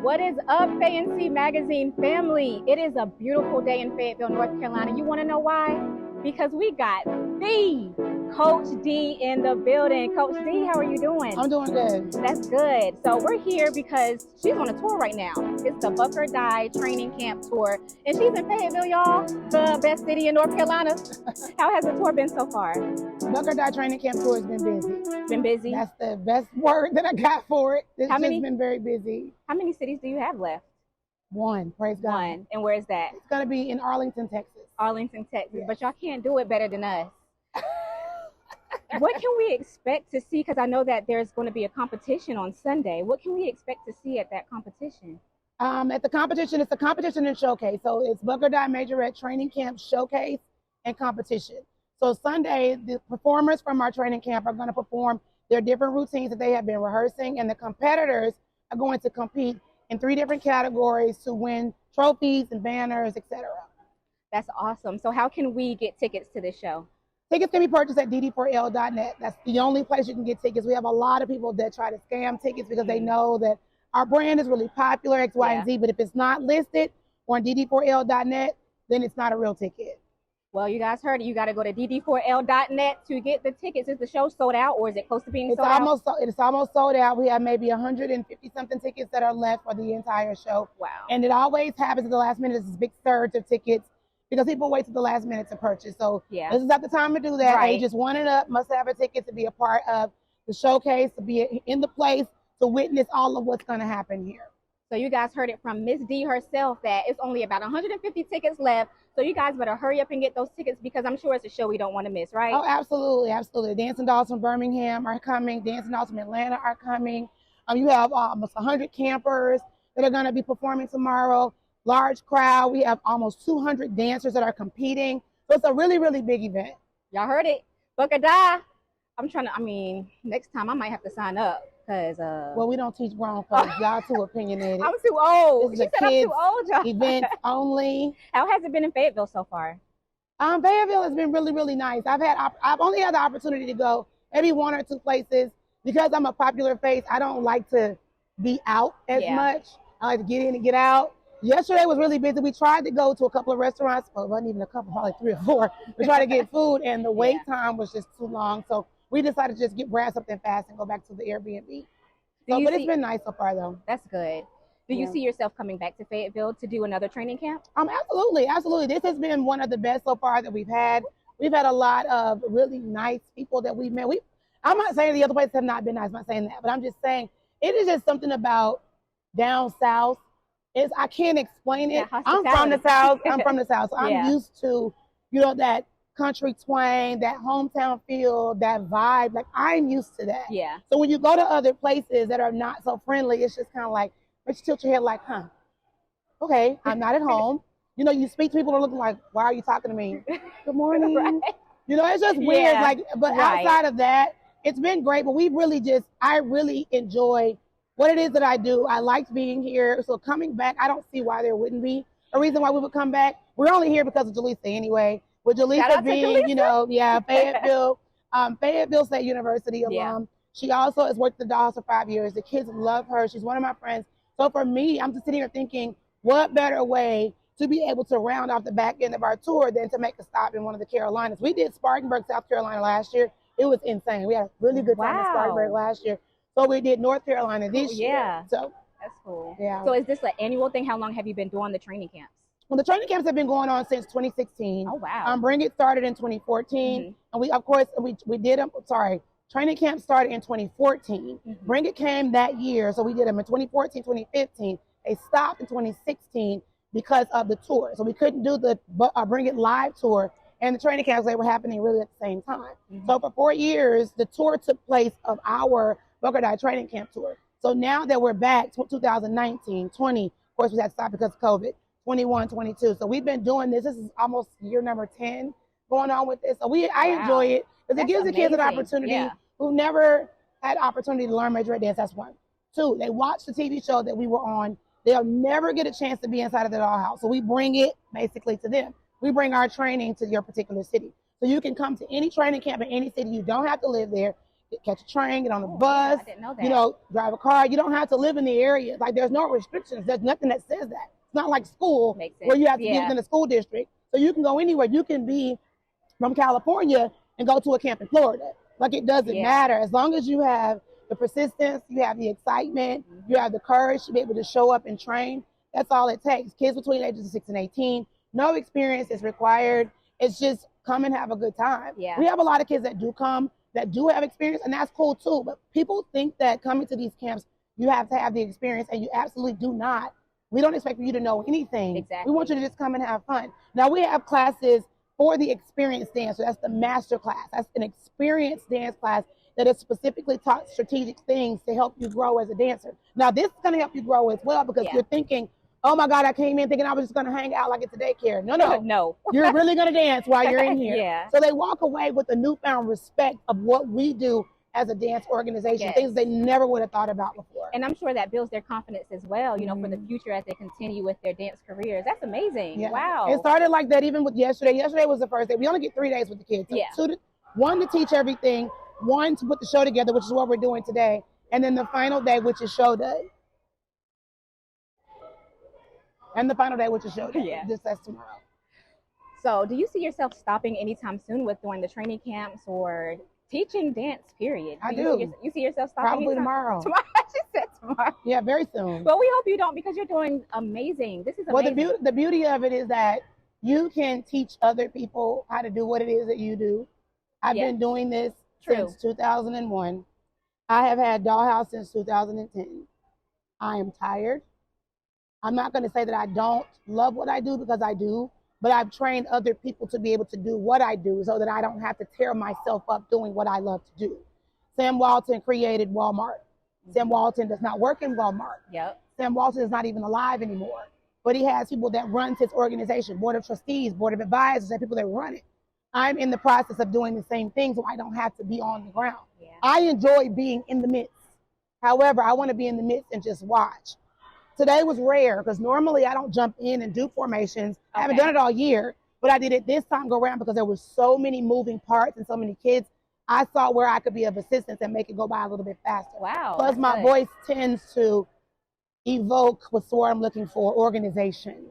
What is up, FAYNC Magazine family? It is a beautiful day in Fayetteville, North Carolina. You want to know why? Because we got the Coach D in the building. Coach D, how are you doing? I'm doing good. That's good. So we're here because she's on a tour right now. It's the Buck or Die Training Camp Tour. And she's in Fayetteville, y'all, the best city in North Carolina. How has the tour been so far? Buck or Die Training Camp Tour has been busy. Been busy? That's the best word that I got for it. It's How many? just been very busy. How many cities do you have left? One, praise God. One. And where is that? It's going to be in Arlington, Texas. Arlington, Texas. Yes. But y'all can't do it better than us. What can we expect to see? Because I know that there's going to be a competition on Sunday. What can we expect to see at that competition? At the competition, it's a competition and showcase. So it's Buck or Die Majorette Training Camp Showcase and Competition. So Sunday, the performers from our training camp are going to perform their different routines that they have been rehearsing, and the competitors are going to compete in 3 different categories to win trophies and banners, etc. That's awesome. So how can we get tickets to this show? Tickets can be purchased at DD4L.net. That's the only place you can get tickets. We have a lot of people that try to scam tickets because they know that our brand is really popular, X, Y, and Z, but if it's not listed on DD4L.net, then it's not a real ticket. Well, you guys heard it. You got to go to DD4L.net to get the tickets. Is the show sold out, or is it close to being sold out? It's almost sold out. We have maybe 150-something tickets that are left for the entire show. Wow. And it always happens at the last minute. There's this big surge of tickets because people wait to the last minute to purchase. So yeah, this is not the time to do that. Right. Ages 1 and up must have a ticket to be a part of the showcase, to be in the place, to witness all of what's going to happen here. So you guys heard it from Miss D herself that it's only about 150 tickets left. So you guys better hurry up and get those tickets because I'm sure it's a show we don't want to miss, right? Oh, absolutely, absolutely. Dancing Dolls from Birmingham are coming. Dancing Dolls from Atlanta are coming. You have almost 100 campers that are going to be performing tomorrow. Large crowd. We have almost 200 dancers that are competing. So it's a really, really big event. Y'all heard it. Buck or Die. Next time I might have to sign up. Well, we don't teach grown folks. Y'all too opinionated. I'm too old. This is I'm too old, y'all. Event only. How has it been in Fayetteville so far? Fayetteville has been really, really nice. I've only had the opportunity to go maybe 1 or 2 places because I'm a popular face. I don't like to be out as much. I like to get in and get out. Yesterday was really busy. We tried to go to a couple of restaurants. Well, it wasn't even a couple, probably 3 or 4. We tried to get food, and the wait time was just too long. So we decided to just grab something fast and go back to the Airbnb. But it's been nice so far, though. That's good. Do you see yourself coming back to Fayetteville to do another training camp? Absolutely, absolutely. This has been one of the best so far that we've had. We've had a lot of really nice people that we've met. I'm not saying the other places have not been nice. I'm not saying that, but I'm just saying it is just something about down south. I can't explain it. Yeah, I'm from the South. So I'm used to, that country twang, that hometown feel, that vibe. Like, I'm used to that. Yeah. So when you go to other places that are not so friendly, it's just kind of like, makes you tilt your head like, okay, I'm not at home. You speak to people that are looking like, why are you talking to me? Good morning. Right. It's just weird. Outside of that, it's been great. But I really enjoy what it is that I do. I liked being here. So coming back, I don't see why there wouldn't be a reason why we would come back. We're only here because of Jaleesa anyway. With Jaleesa being, Fayetteville State University alum. Yeah. She also has worked at the Dollhouse for 5 years. The kids love her. She's one of my friends. So for me, I'm just sitting here thinking, what better way to be able to round off the back end of our tour than to make a stop in one of the Carolinas. We did Spartanburg, South Carolina last year. It was insane. We had a really good time in Spartanburg last year. So we did North Carolina this year. So that's cool. Yeah. So is this an annual thing? How long have you been doing the training camps? Well, the training camps have been going on since 2016. Oh, wow. Bring It started in 2014. And we did them, training camp started in 2014. Bring It came that year. So we did them in 2014, 2015. They stopped in 2016 because of the tour. So we couldn't do the Bring It live tour and the training camps. They were happening really at the same time. So for 4 years, the tour took place of our Buck or Die training camp tour. So now that we're back, 2019, 20, of course we had to stop because of COVID, 21, 22. So we've been doing this. This is almost year number 10 going on with this. So I enjoy it because it gives the kids an opportunity who never had opportunity to learn Majorette dance. That's 1. 2, they watch the TV show that we were on. They'll never get a chance to be inside of the Dollhouse. So we bring it basically to them. We bring our training to your particular city. So you can come to any training camp in any city. You don't have to live there. catch a train, get on a bus, I didn't know that. you know, drive a car. You don't have to live in the area. Like, there's no restrictions. There's nothing that says that. It's not like school where you have to be within a school district. So you can go anywhere. You can be from California and go to a camp in Florida. Like, it doesn't matter. As long as you have the persistence, you have the excitement, you have the courage to be able to show up and train. That's all it takes. Kids between the ages of 6 and 18, no experience is required. It's just come and have a good time. We have a lot of kids that do come, that do have experience, and that's cool too. But people think that coming to these camps, you have to have the experience, and you absolutely do not. We don't expect you to know anything. We want you to just come and have fun. Now, we have classes for the experienced dancer. That's the master class. That's an experienced dance class that is specifically taught strategic things to help you grow as a dancer. Now, this is going to help you grow as well, because you're thinking, oh my God, I came in thinking I was just going to hang out like it's a daycare. No. You're really going to dance while you're in here. So they walk away with a newfound respect of what we do as a dance organization, things they never would have thought about before. And I'm sure that builds their confidence as well, you know, for the future as they continue with their dance careers. That's amazing. Wow. It started like that even with yesterday. Yesterday was the first day. We only get 3 days with the kids. So one to teach everything, one to put the show together, which is what we're doing today, and then the final day, which is show day. And the final day, which is show day. Just that's tomorrow. So do you see yourself stopping anytime soon with doing the training camps or teaching dance, period? I do. You see yourself stopping probably tomorrow. Tomorrow? She said tomorrow. Yeah, very soon. Well, we hope you don't, because you're doing amazing. This is amazing. Well, the beauty of it is that you can teach other people how to do what it is that you do. I've been doing this since 2001. I have had Dollhouse since 2010. I am tired. I'm not going to say that I don't love what I do, because I do, but I've trained other people to be able to do what I do so that I don't have to tear myself up doing what I love to do. Sam Walton created Walmart. Sam Walton does not work in Walmart. Sam Walton is not even alive anymore, but he has people that runs his organization, board of trustees, board of advisors, and people that run it. I'm in the process of doing the same thing, so I don't have to be on the ground. I enjoy being in the midst. However, I want to be in the midst and just watch. Today was rare, because normally I don't jump in and do formations. I haven't done it all year, but I did it this time go around because there was so many moving parts and so many kids. I saw where I could be of assistance and make it go by a little bit faster. Plus, my voice tends to evoke what's what I'm looking for, organization.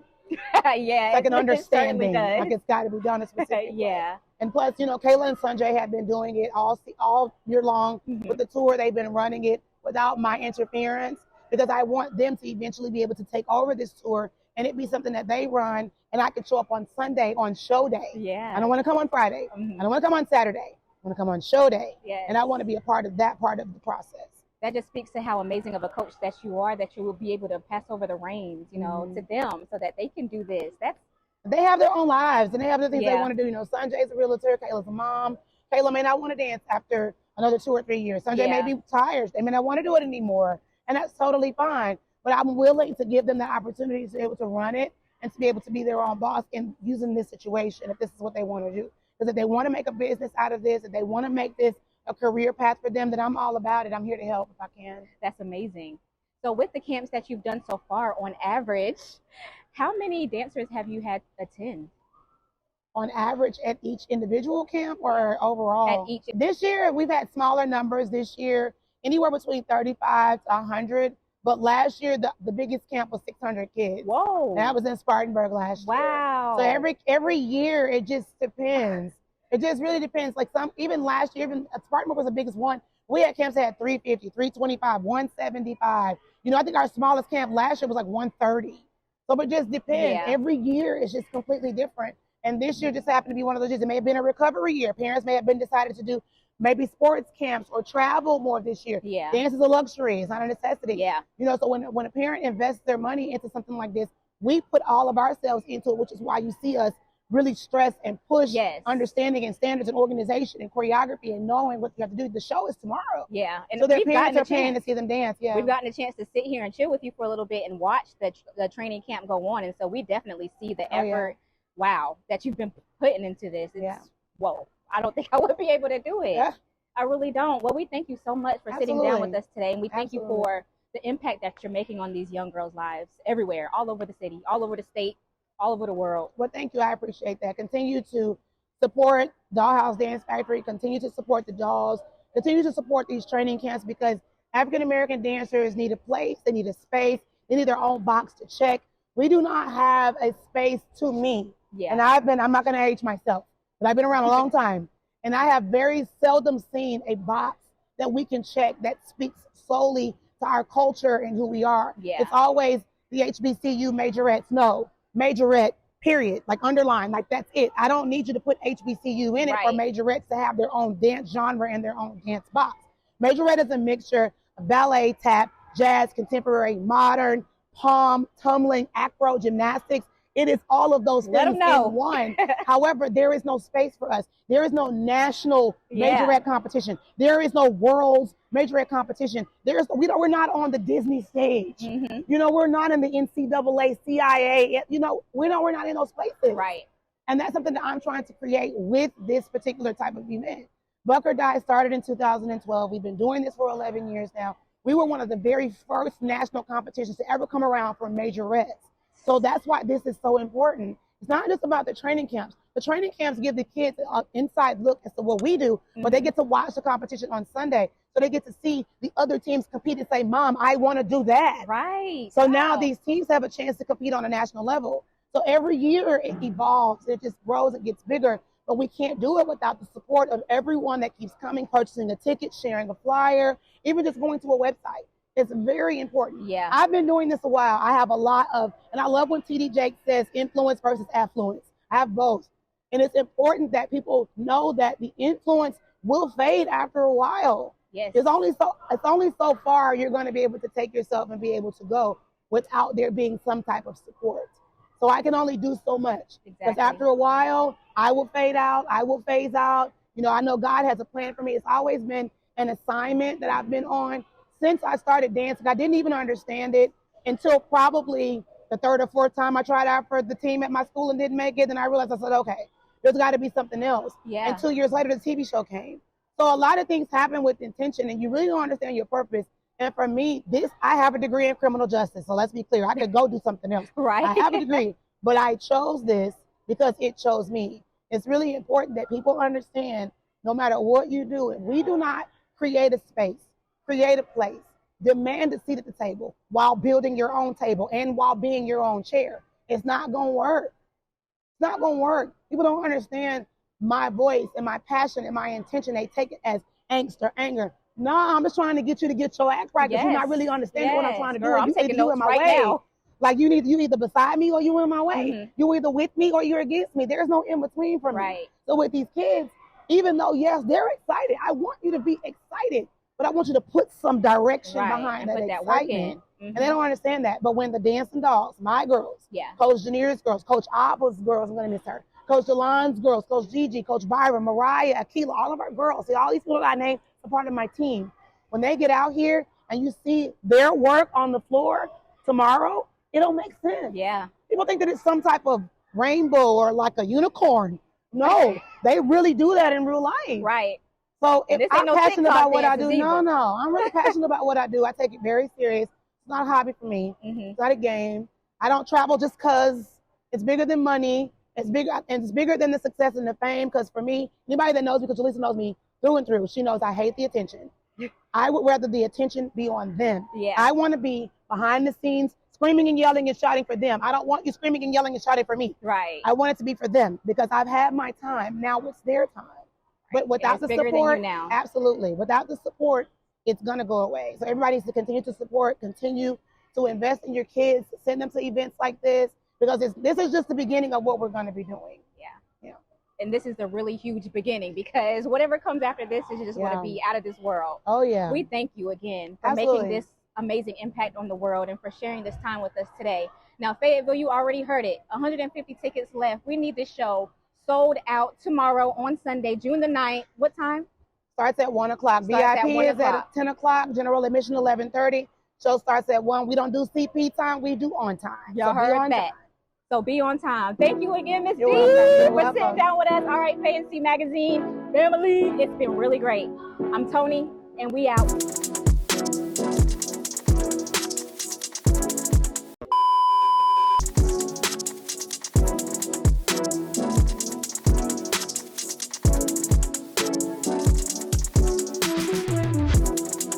Like an understanding. Like it's got to be done a specific way. And plus, you know, Kayla and Sanjay have been doing it all year long with the tour. They've been running it without my interference, because I want them to eventually be able to take over this tour and it be something that they run, and I can show up on Sunday on show day. I don't want to come on Friday. I don't want to come on Saturday. I want to come on show day. And I want to be a part of that part of the process. That just speaks to how amazing of a coach that you are, that you will be able to pass over the reins, you know, to them so that they can do this. They have their own lives and they have the things they want to do. You know, Sanjay's a realtor, Kayla's a mom. Kayla may not want to dance after another 2 or 3 years. Sanjay may be tired. They may not want to do it anymore. And that's totally fine. But I'm willing to give them the opportunity to be able to run it and to be able to be their own boss in using this situation, if this is what they want to do. Because if they want to make a business out of this, if they want to make this a career path for them, then I'm all about it. I'm here to help if I can. That's amazing. So with the camps that you've done so far, on average, how many dancers have you had attend? On average at each individual camp or overall? At each. This year, we've had smaller numbers this year, anywhere between 35 to 100. But last year, the biggest camp was 600 kids. Whoa. And that was in Spartanburg last year. Wow. So every year, it just depends. It just really depends. Like even last year, even Spartanburg was the biggest one. We had camps that had 350, 325, 175. You know, I think our smallest camp last year was like 130. So it just depends. Every year is just completely different. And this year just happened to be one of those years. It may have been a recovery year. Parents may have been decided to do maybe sports camps or travel more this year. Dance is a luxury. It's not a necessity. You know, so when a parent invests their money into something like this, we put all of ourselves into it, which is why you see us really stress and push understanding and standards and organization and choreography and knowing what you have to do. The show is tomorrow. And so their parents are paying to see them dance. We've gotten a chance to sit here and chill with you for a little bit and watch the training camp go on. And so we definitely see the effort, that you've been putting into this. It's, whoa, I don't think I would be able to do it. I really don't. Well, we thank you so much for sitting down with us today. And we thank you for the impact that you're making on these young girls' lives everywhere, all over the city, all over the state, all over the world. Well, thank you. I appreciate that. Continue to support Dollhouse Dance Factory. Continue to support the dolls. Continue to support these training camps because African American dancers need a place, they need a space, they need their own box to check. We do not have a space to me. Yeah. And I'm not going to age myself, but I've been around a long time. And I have very seldom seen a box that we can check that speaks solely to our culture and who we are. Yeah. It's always the HBCU majorettes. No, majorette, period. Like underline, like that's it. I don't need you to put HBCU in it for majorettes to have their own dance genre and their own dance box. Majorette is a mixture of ballet, tap, jazz, contemporary, modern, palm, tumbling, acro, gymnastics. It is all of those things in one. However, there is no space for us. There is no national majorette competition. There is no world's majorette competition. We're not on the Disney stage. You know, we're not in the NCAA, CIA. You know, we're not in those places. Right. And that's something that I'm trying to create with this particular type of event. Buck or Die started in 2012. We've been doing this for 11 years now. We were one of the very first national competitions to ever come around for majorettes. So that's why this is so important. It's not just about the training camps. The training camps give the kids an inside look as to what we do, but they get to watch the competition on Sunday. So they get to see the other teams compete and say, Mom, I want to do that. Right. So now these teams have a chance to compete on a national level. So every year it evolves, it just grows, it gets bigger. But we can't do it without the support of everyone that keeps coming, purchasing a ticket, sharing a flyer, even just going to a website. It's very important. Yeah. I've been doing this a while. I have a lot of, and I love when TD Jake says influence versus affluence. I have both. And it's important that people know that the influence will fade after a while. Yes. It's only so far you're going to be able to take yourself and be able to go without there being some type of support. So I can only do so much. Because after a while, I will fade out. I will phase out. You know, I know God has a plan for me. It's always been an assignment that I've been on. Since I started dancing, I didn't even understand it until probably the third or fourth time I tried out for the team at my school and didn't make it. Then I realized, I said, okay, there's got to be something else. Yeah. And 2 years later, the TV show came. So a lot of things happen with intention, and you really don't understand your purpose. And for me, I have a degree in criminal justice. So let's be clear. I could go do something else. Right. I have a degree, but I chose this because it chose me. It's really important that people understand no matter what you do, if we do not create a space, create a place, demand a seat at the table while building your own table and while being your own chair, it's not going to work. It's not going to work. People don't understand my voice and my passion and my intention. They take it as angst or anger. No, I'm just trying to get you to get your act right because you're not really understanding what I'm trying to do. I'm taking notes right now. Like you either beside me or you in my way. You either with me or you're against me. There's no in between for me. So with these kids, even though, yes, they're excited, I want you to be excited, but I want you to put some direction behind that excitement. And they don't understand that. But when the dancing dolls, my girls, Coach Janier's girls, Coach Abba's girls, I'm going to miss her, Coach Delon's girls, Coach Gigi, Coach Byron, Mariah, Akila, all of our girls, see all these people that I named are part of my team. When they get out here and you see their work on the floor tomorrow, it don't make sense. Yeah. People think that it's some type of rainbow or like a unicorn. No, they really do that in real life. Right. So if I'm passionate about what I do, I'm really passionate about what I do. I take it very serious. It's not a hobby for me. It's not a game. I don't travel just because it's bigger than money. It's bigger than the success and the fame. Because for me, anybody that knows me, because Jaleesa knows me through and through, she knows I hate the attention. I would rather the attention be on them. Yeah. I want to be behind the scenes, screaming and yelling and shouting for them. I don't want you screaming and yelling and shouting for me. Right. I want it to be for them because I've had my time. Now it's their time. But without the support, absolutely. Without the support, it's going to go away. So everybody needs to continue to support, continue to invest in your kids, send them to events like this, because this is just the beginning of what we're going to be doing. Yeah. And this is the really huge beginning because whatever comes after this is just going to be out of this world. Oh, yeah. We thank you again for making this amazing impact on the world and for sharing this time with us today. Now, Fayetteville, you already heard it. 150 tickets left. We need this show sold out tomorrow on Sunday, June the 9th. What time? Starts at 1 o'clock. VIP is at 10 o'clock. General admission 11:30. Show starts at 1. We don't do CP time. We do on time. Y'all heard that. So be on time. Thank you again, Ms. D, for sitting down with us. All right, FAYNC Magazine family. It's been really great. I'm Toni, and we out.